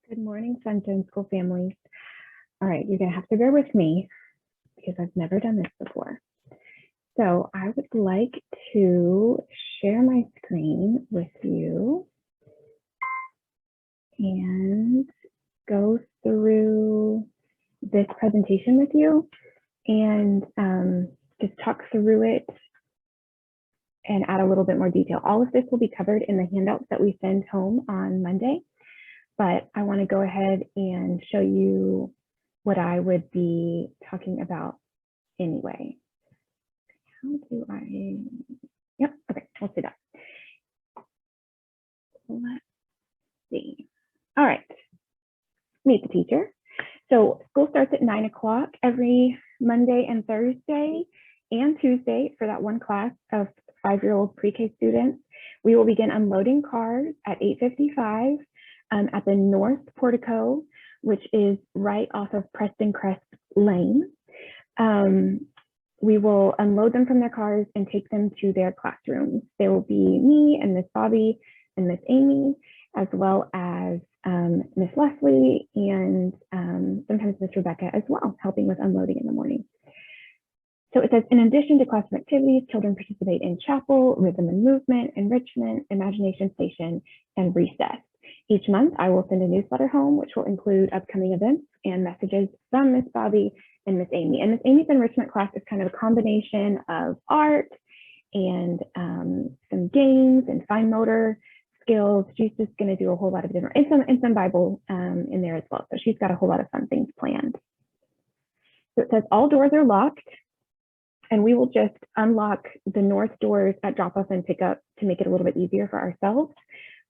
Good morning, Sunshine School families. All right, you're going to have to bear with me because I've never done this before. So I would like to share my screen with you and go through this presentation with you and just talk through it and add a little bit more detail. All of this will be covered in the handouts that we send home on Monday, but I want to go ahead and show you what I would be talking about anyway. How do I, yep, okay, let's do that. Let's see. All right, meet the teacher. So school starts at 9 o'clock every Monday and Thursday and Tuesday for that one class of 5-year-old pre-K students. We will begin unloading cars at 8:55 at the North Portico, which is right off of Preston Crest Lane. We will unload them from their cars and take them to their classrooms. There will be me and Miss Bobby and Miss Amy, as well as Miss Leslie and sometimes Miss Rebecca as well, helping with unloading in the morning. So it says, in addition to classroom activities, children participate in chapel, rhythm and movement, enrichment, imagination station, and recess. Each month, I will send a newsletter home, which will include upcoming events and messages from Miss Bobby and Miss Amy. And Miss Amy's enrichment class is kind of a combination of art and some games and fine motor skills. She's just going to do a whole lot of different, and some Bible in there as well. So she's got a whole lot of fun things planned. So it says all doors are locked, and we will just unlock the north doors at drop off and pick up to make it a little bit easier for ourselves.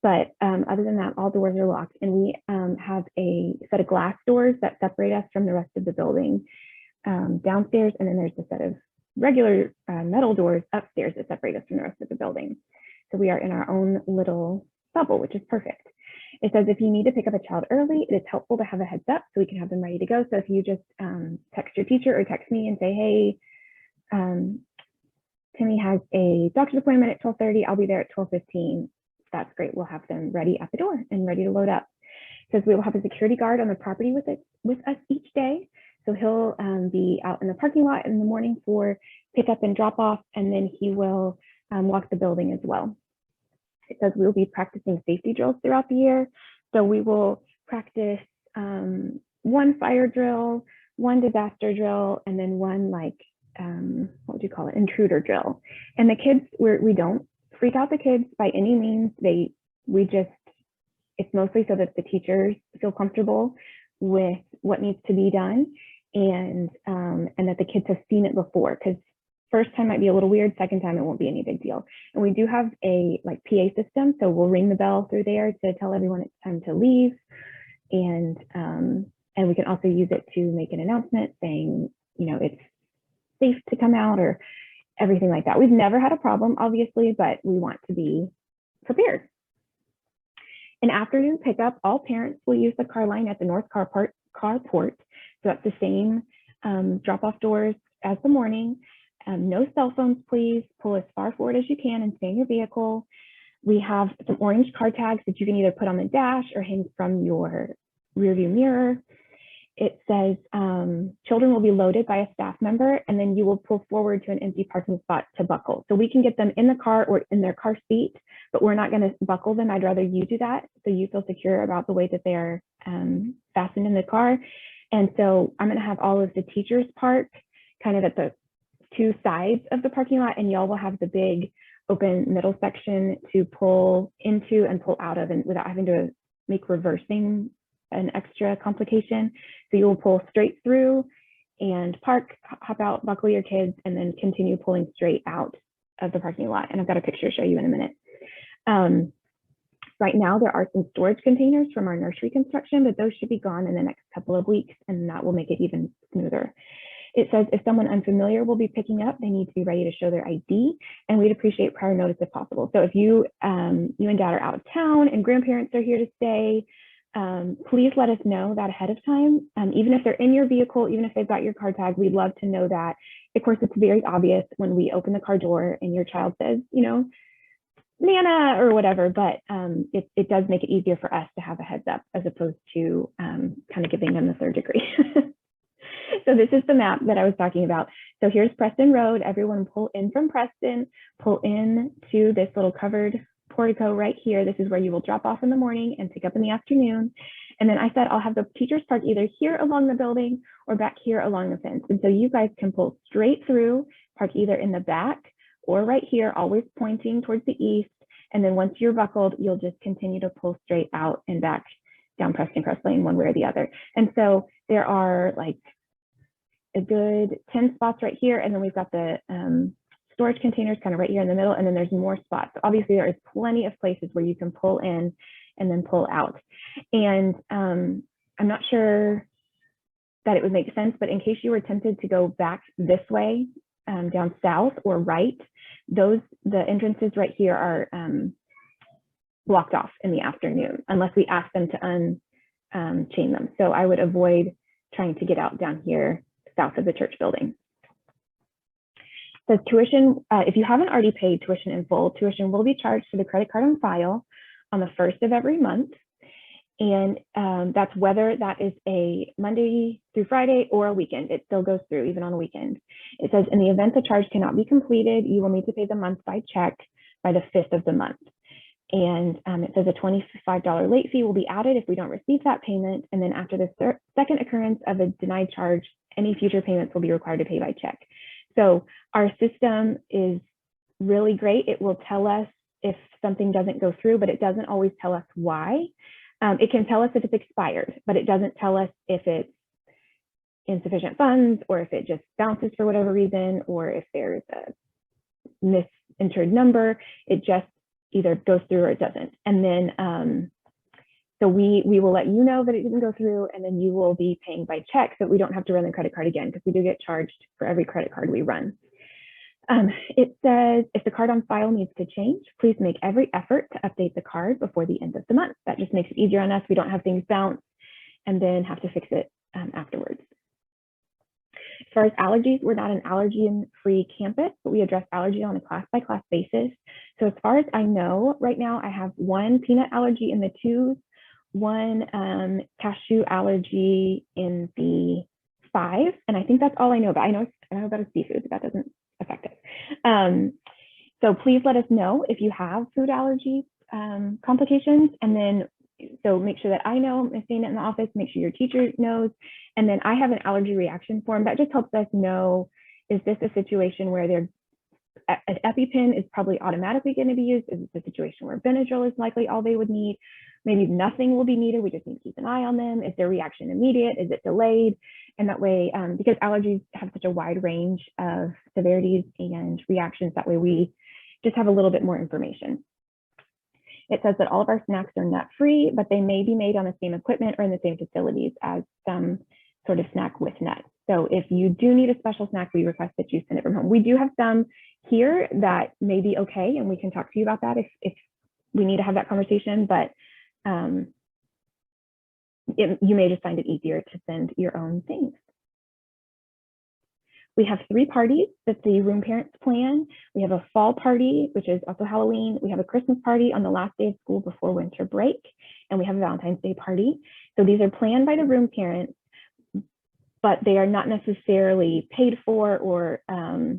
But other than that, all doors are locked, and we have a set of glass doors that separate us from the rest of the building downstairs, and then there's a set of regular metal doors upstairs that separate us from the rest of the building. So we are in our own little bubble, which is perfect. It says if you need to pick up a child early, it is helpful to have a heads up so we can have them ready to go. So if you just text your teacher or text me and say, hey, Timmy has a doctor's appointment at 12:30, I'll be there at 12:15. That's great. We'll have them ready at the door and ready to load up. It says we will have a security guard on the property with us each day. So he'll be out in the parking lot in the morning for pickup and drop off, and then he will walk the building as well. It says we will be practicing safety drills throughout the year. So we will practice one fire drill, one disaster drill, and then one what would you call it, intruder drill. And the kids, we don't freak out the kids by any means. It's mostly so that the teachers feel comfortable with what needs to be done, and that the kids have seen it before, because first time might be a little weird, second time it won't be any big deal. And we do have a PA system, so we'll ring the bell through there to tell everyone it's time to leave, and we can also use it to make an announcement saying, it's safe to come out or everything like that. We've never had a problem, obviously, but we want to be prepared. In afternoon pickup, all parents will use the car line at the north carport. So that's the same drop-off doors as the morning. No cell phones, please. Pull as far forward as you can and stay in your vehicle. We have some orange car tags that you can either put on the dash or hang from your rearview mirror. It says children will be loaded by a staff member, and then you will pull forward to an empty parking spot to buckle. So we can get them in the car or in their car seat, but we're not going to buckle them. I'd rather you do that so you feel secure about the way that they're fastened in the car. And so I'm going to have all of the teachers park kind of at the two sides of the parking lot, and y'all will have the big open middle section to pull into and pull out of, and without having to make reversing an extra complication. So you will pull straight through and park, hop out, buckle your kids, and then continue pulling straight out of the parking lot. And I've got a picture to show you in a minute. Right now, there are some storage containers from our nursery construction, but those should be gone in the next couple of weeks, and that will make it even smoother. It says if someone unfamiliar will be picking up, they need to be ready to show their ID, and we'd appreciate prior notice if possible. So if you and dad are out of town and grandparents are here to stay, please let us know that ahead of time. Even if they're in your vehicle, even if they've got your car tag, we'd love to know that. Of course, it's very obvious when we open the car door and your child says, Nana or whatever, but it does make it easier for us to have a heads up as opposed to kind of giving them the third degree. So this is the map that I was talking about. So here's Preston Road. Everyone pull in from Preston, pull in to this little covered portico right here. This is where you will drop off in the morning and pick up in the afternoon. And then I said, I'll have the teachers park either here along the building or back here along the fence. And so you guys can pull straight through, park either in the back or right here, always pointing towards the east. And then once you're buckled, you'll just continue to pull straight out and back down Preston Crest Lane, one way or the other. And so there are like a good 10 spots right here. And then we've got the storage containers kind of right here in the middle. And then there's more spots. So obviously there is plenty of places where you can pull in and then pull out. And I'm not sure that it would make sense, but in case you were tempted to go back this way, down south or right, the entrances right here are blocked off in the afternoon, unless we ask them to unchain them. So I would avoid trying to get out down here south of the church building. So tuition, if you haven't already paid tuition in full, tuition will be charged to the credit card on file on the 1st of every month. And that's whether that is a Monday through Friday or a weekend. It still goes through even on a weekend. It says in the event the charge cannot be completed, you will need to pay the month by check by the 5th of the month. And it says a $25 late fee will be added if we don't receive that payment. And then after the second occurrence of a denied charge, any future payments will be required to pay by check. So our system is really great. It will tell us if something doesn't go through, but it doesn't always tell us why. It can tell us if it's expired, but it doesn't tell us if it's insufficient funds or if it just bounces for whatever reason, or if there's a misentered number. It just either goes through or it doesn't. And then, so we will let you know that it didn't go through, and then you will be paying by check so that we don't have to run the credit card again, because we do get charged for every credit card we run. It says, if the card on file needs to change, please make every effort to update the card before the end of the month. That just makes it easier on us. We don't have things bounce and then have to fix it afterwards. As far as allergies, we're not an allergen-free campus, but we address allergy on a class-by-class basis. So as far as I know, right now I have one peanut allergy in the 2s, one cashew allergy in the 5, and I think that's all I know about. I know about a seafood, but that doesn't affect us. So please let us know if you have food allergy complications, and then so make sure that I know, Ms. Dana in the office, make sure your teacher knows. And then I have an allergy reaction form that just helps us know, is this a situation where an EpiPen is probably automatically going to be used? Is this a situation where Benadryl is likely all they would need? Maybe nothing will be needed. We just need to keep an eye on them. Is their reaction immediate? Is it delayed? And that way, because allergies have such a wide range of severities and reactions, that way we just have a little bit more information. It says that all of our snacks are nut-free, but they may be made on the same equipment or in the same facilities as some sort of snack with nuts. So if you do need a special snack, we request that you send it from home. We do have some here that may be okay, and we can talk to you about that if we need to have that conversation, but you may just find it easier to send your own things. We have 3 parties that the room parents plan. We have a fall party, which is also Halloween. We have a Christmas party on the last day of school before winter break, and we have a Valentine's Day party. So these are planned by the room parents, but they are not necessarily paid for or 100%,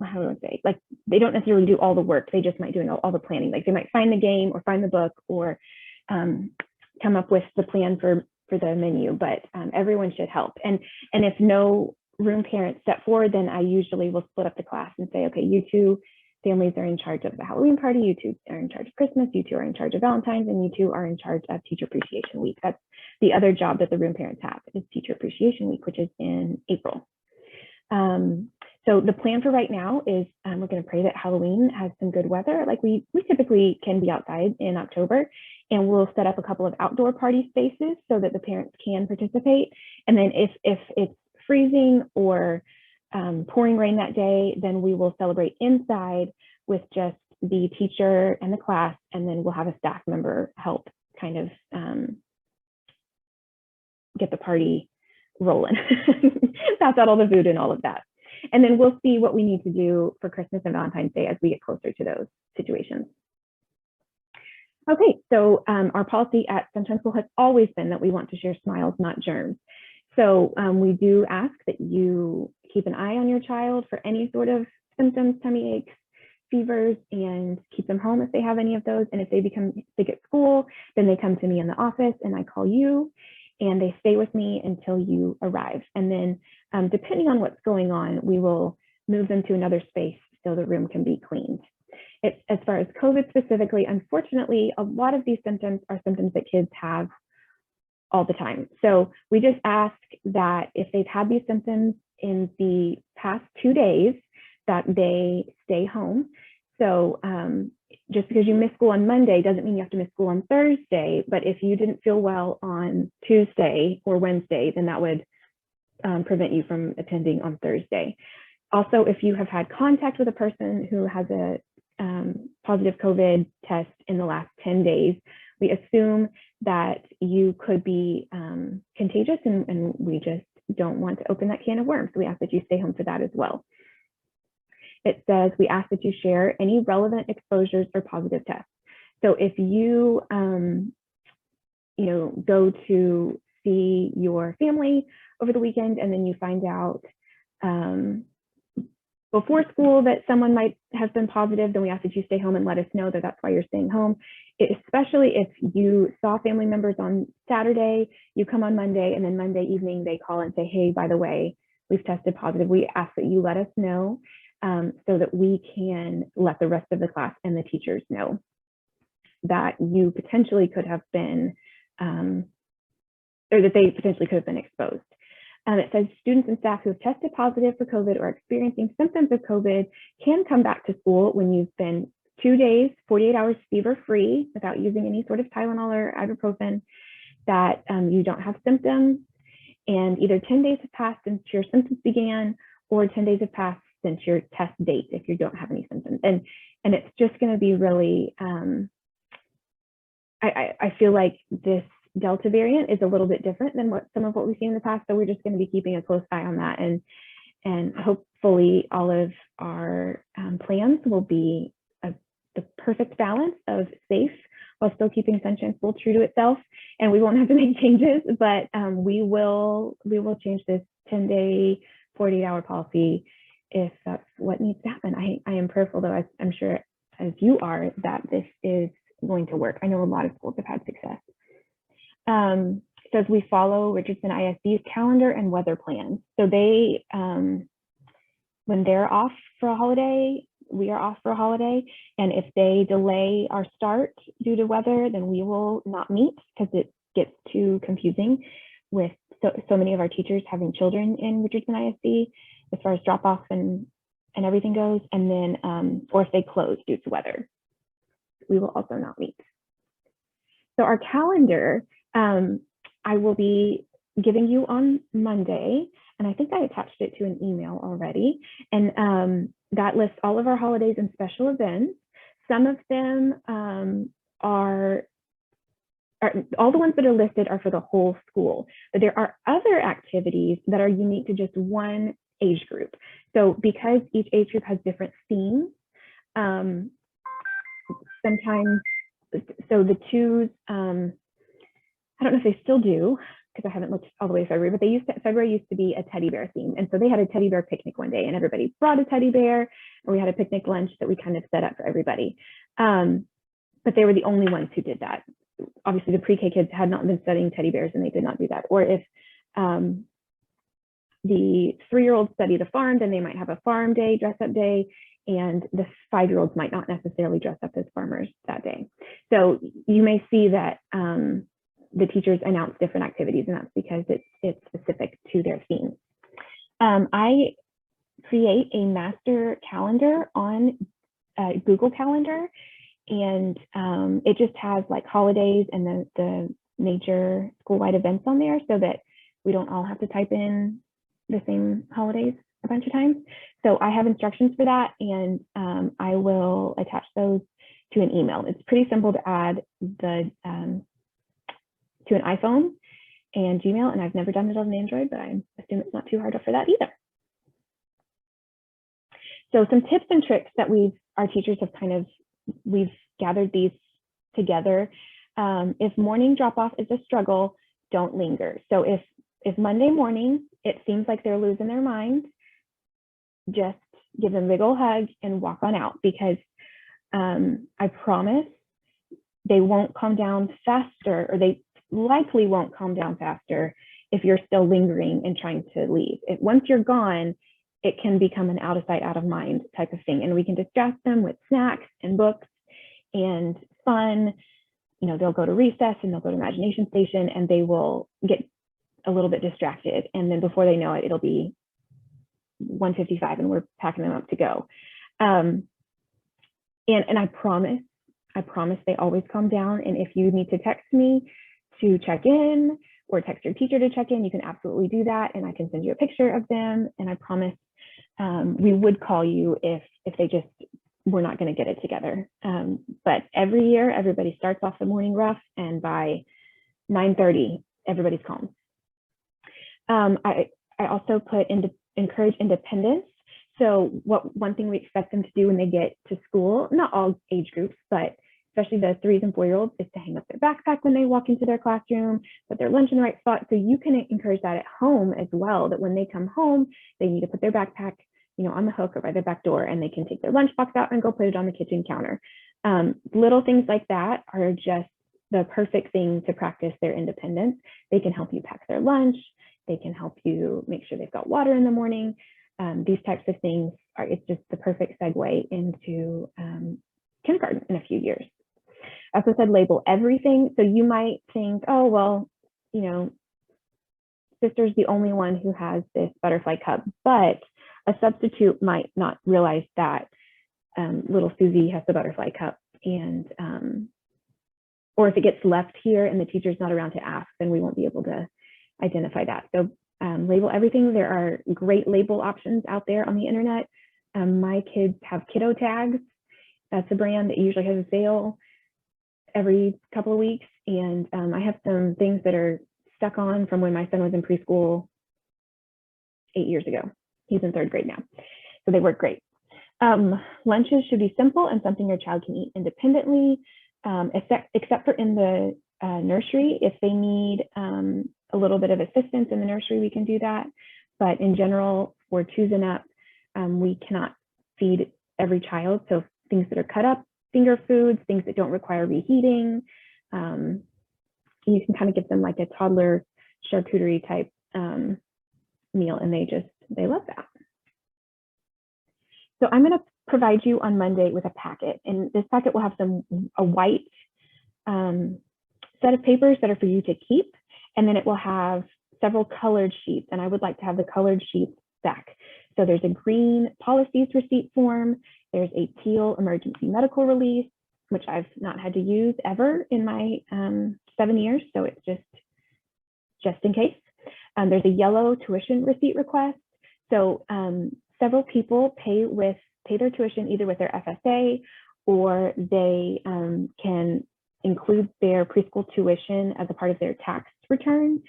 how do I say, like they don't necessarily do all the work. They just might do all the planning. Like they might find the game or find the book or come up with the plan for the menu, but everyone should help. And if no room parents step forward, then I usually will split up the class and say, okay, you 2 families are in charge of the Halloween party, you 2 are in charge of Christmas, you 2 are in charge of Valentine's, and you 2 are in charge of Teacher Appreciation Week. That's the other job that the room parents have, is Teacher Appreciation Week, which is in April. So the plan for right now is we're going to pray that Halloween has some good weather. Like we typically can be outside in October, and we'll set up a couple of outdoor party spaces so that the parents can participate. And then if it's freezing or pouring rain that day, then we will celebrate inside with just the teacher and the class, and then we'll have a staff member help kind of get the party rolling, pass out all the food and all of that. And then we'll see what we need to do for Christmas and Valentine's Day as we get closer to those situations. Okay, so our policy at Sunshine School has always been that we want to share smiles, not germs. So we do ask that you keep an eye on your child for any sort of symptoms, tummy aches, fevers, and keep them home if they have any of those. And if they become sick at school, then they come to me in the office and I call you and they stay with me until you arrive. And then depending on what's going on, we will move them to another space so the room can be cleaned. As far as COVID specifically, unfortunately, a lot of these symptoms are symptoms that kids have all the time. So we just ask that if they've had these symptoms in the past 2 days, that they stay home. So just because you miss school on Monday doesn't mean you have to miss school on Thursday, but if you didn't feel well on Tuesday or Wednesday, then that would prevent you from attending on Thursday. Also, if you have had contact with a person who has a positive COVID test in the last 10 days, we assume that you could be contagious and we just don't want to open that can of worms. So we ask that you stay home for that as well. It says we ask that you share any relevant exposures or positive tests. So if you, go to see your family over the weekend and then you find out before school that someone might have been positive, then we ask that you stay home and let us know that that's why you're staying home. Especially if you saw family members on Saturday, you come on Monday, and then Monday evening they call and say, hey, by the way, we've tested positive. We ask that you let us know so that we can let the rest of the class and the teachers know that you potentially could have been, or that they potentially could have been exposed. It says students and staff who have tested positive for COVID or experiencing symptoms of COVID can come back to school when you've been 2 days, 48 hours fever-free without using any sort of Tylenol or ibuprofen, that you don't have symptoms, and either 10 days have passed since your symptoms began or 10 days have passed since your test date if you don't have any symptoms. And it's just going to be really, I feel like this Delta variant is a little bit different than some of what we've seen in the past. So we're just going to be keeping a close eye on that. And hopefully all of our plans will be the perfect balance of safe while still keeping Sunshine School true to itself. And we won't have to make changes, but we will change this 10-day, 48-hour policy if that's what needs to happen. I am prayerful, though, I'm sure as you are, that this is going to work. I know a lot of schools have had success. It says we follow Richardson ISD's calendar and weather plans. So they, when they're off for a holiday, we are off for a holiday. And if they delay our start due to weather, then we will not meet because it gets too confusing with so many of our teachers having children in Richardson ISD as far as drop off and everything goes. And then, or if they close due to weather, we will also not meet. So our calendar, I will be giving you on Monday, and I think I attached it to an email already. And that lists all of our holidays and special events. Some of them are all the ones that are listed are for the whole school, but there are other activities that are unique to just one age group. So because each age group has different themes, sometimes, so the twos, I don't know if they still do, because I haven't looked all the way to February, but February used to be a teddy bear theme. And so they had a teddy bear picnic one day and everybody brought a teddy bear, and we had a picnic lunch that we kind of set up for everybody. But they were the only ones who did that. Obviously the pre-K kids had not been studying teddy bears and they did not do that. Or if the 3-year-olds study the farm, then they might have a farm day, dress up day, and the 5-year-olds might not necessarily dress up as farmers that day. So you may see that the teachers announce different activities, and that's because it's specific to their theme. I create a master calendar on Google Calendar, and it just has like holidays and the major school-wide events on there so that we don't all have to type in the same holidays a bunch of times. So I have instructions for that, and I will attach those to an email. It's pretty simple to add the to an iPhone and Gmail, and I've never done it on an Android, but I assume it's not too hard for that either. So some tips and tricks that our teachers have we've gathered these together. If morning drop off is a struggle, don't linger. So if Monday morning, it seems like they're losing their mind, just give them a big old hug and walk on out, because I promise they won't calm down faster, or they likely won't calm down faster if you're still lingering and trying to leave. Once you're gone, it can become an out of sight, out of mind type of thing. And we can distract them with snacks and books and fun. They'll go to recess and they'll go to imagination station, and they will get a little bit distracted. And then before they know it, it'll be 1:55 and we're packing them up to go. And I promise they always calm down. And if you need to text me to check in, or text your teacher to check in, you can absolutely do that. And I can send you a picture of them. And I promise we would call you if we're not going to get it together. But every year, everybody starts off the morning rough, and by 9:30, everybody's calm. I also encourage independence. So one thing we expect them to do when they get to school, not all age groups, but especially the 3 and 4-year-olds, is to hang up their backpack when they walk into their classroom, put their lunch in the right spot. So you can encourage that at home as well, that when they come home, they need to put their backpack, on the hook or by their back door, and they can take their lunchbox out and go put it on the kitchen counter. Little things like that are just the perfect thing to practice their independence. They can help you pack their lunch. They can help you make sure they've got water in the morning. These types of things it's just the perfect segue into kindergarten in a few years. I also said label everything. So you might think, oh, well, Sister's the only one who has this butterfly cup, but a substitute might not realize that little Susie has the butterfly cup. And or if it gets left here and the teacher's not around to ask, then we won't be able to identify that. So label everything. There are great label options out there on the internet. My kids have kiddo tags. That's a brand that usually has a sale every couple of weeks. And I have some things that are stuck on from when my son was in preschool 8 years ago. He's in 3rd grade now. So they work great. Lunches should be simple and something your child can eat independently, except for in the nursery. If they need a little bit of assistance in the nursery, we can do that. But in general, for 2s and up, we cannot feed every child. So things that are cut up, finger foods, things that don't require reheating. You can kind of give them like a toddler charcuterie type meal, and they love that. So I'm going to provide you on Monday with a packet, and this packet will have a white set of papers that are for you to keep, and then it will have several colored sheets, and I would like to have the colored sheets back. So there's a green policies receipt form, there's a teal emergency medical release, which I've not had to use ever in my 7 years, so it's just in case. There's a yellow tuition receipt request. So several people pay their tuition either with their FSA, or they can include their preschool tuition as a part of their tax return.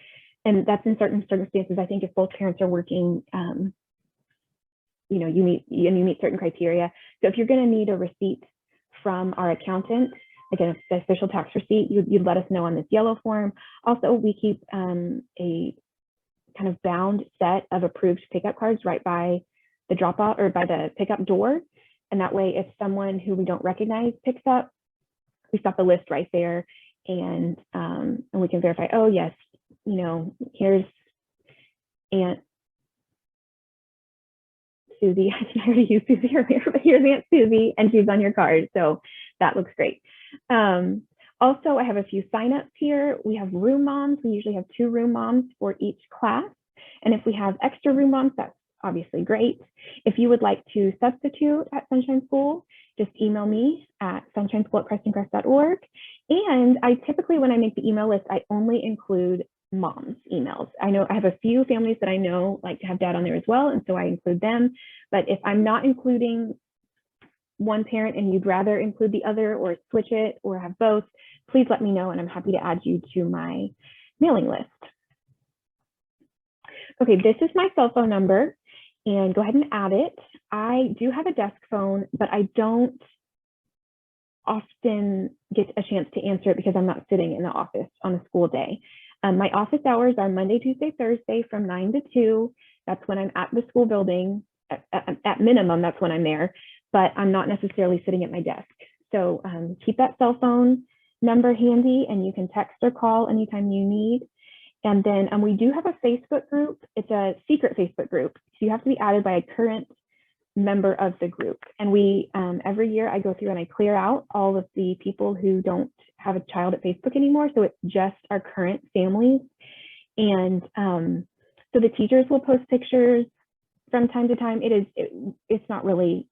And that's in certain circumstances. I think if both parents are working, you meet certain criteria. So if you're going to need a receipt from our accountant, again, the official tax receipt, you'd let us know on this yellow form. Also, we keep a kind of bound set of approved pickup cards right by the drop off or by the pickup door. And that way, if someone who we don't recognize picks up, we stop the list right there, and we can verify, oh yes, here's Aunt Susie. I already used Susie earlier, but here's Aunt Susie, and she's on your card. So that looks great. Also, I have a few signups here. We have room moms. We usually have 2 room moms for each class. And if we have extra room moms, that's obviously great. If you would like to substitute at Sunshine School, just email me at sunshineschool@crescencrest.org. And I typically, when I make the email list, I only include moms' emails. I know I have a few families that I know like to have dad on there as well, and so I include them. But if I'm not including one parent and you'd rather include the other, or switch it, or have both, please let me know, and I'm happy to add you to my mailing list. Okay, this is my cell phone number, and go ahead and add it. I do have a desk phone, but I don't often get a chance to answer it because I'm not sitting in the office on a school day. My office hours are Monday, Tuesday, Thursday from 9 to 2. That's when I'm at the school building. At minimum, that's when I'm there, but I'm not necessarily sitting at my desk. So keep that cell phone number handy, and you can text or call anytime you need. And then we do have a Facebook group. It's a secret Facebook group. So you have to be added by a current member of the group. And we, every year I go through and I clear out all of the people who don't have a child at Facebook anymore. So it's just our current families. And so the teachers will post pictures from time to time. It's not really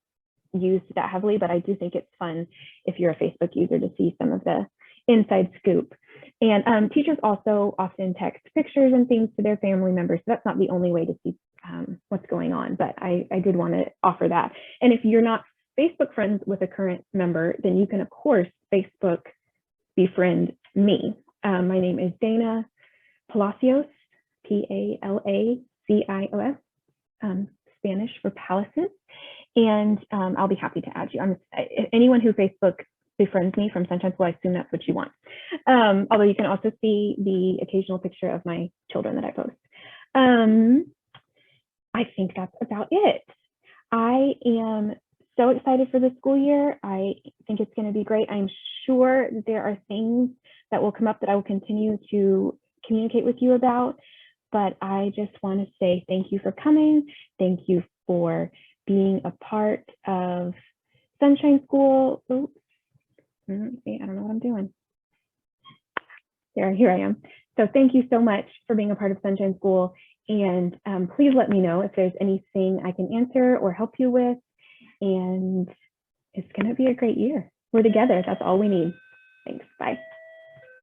used that heavily, but I do think it's fun if you're a Facebook user to see some of the inside scoop. And teachers also often text pictures and things to their family members. So that's not the only way to see what's going on, but I did want to offer that. And if you're not Facebook friends with a current member, then you can, of course, Facebook befriend me. My name is Dana Palacios, Palacios, Spanish for palaces. And I'll be happy to add you. Anyone who Facebook befriends me from Sunshine School, I assume that's what you want. Although you can also see the occasional picture of my children that I post. I think that's about it. I am so excited for the school year. I think it's going to be great. I'm sure that there are things that will come up that I will continue to communicate with you about, but I just want to say thank you for coming. Thank you for being a part of Sunshine School. Oops. I don't know what I'm doing. Here I am. So thank you so much for being a part of Sunshine School. And please let me know if there's anything I can answer or help you with. And it's going to be a great year. We're together. That's all we need. Thanks.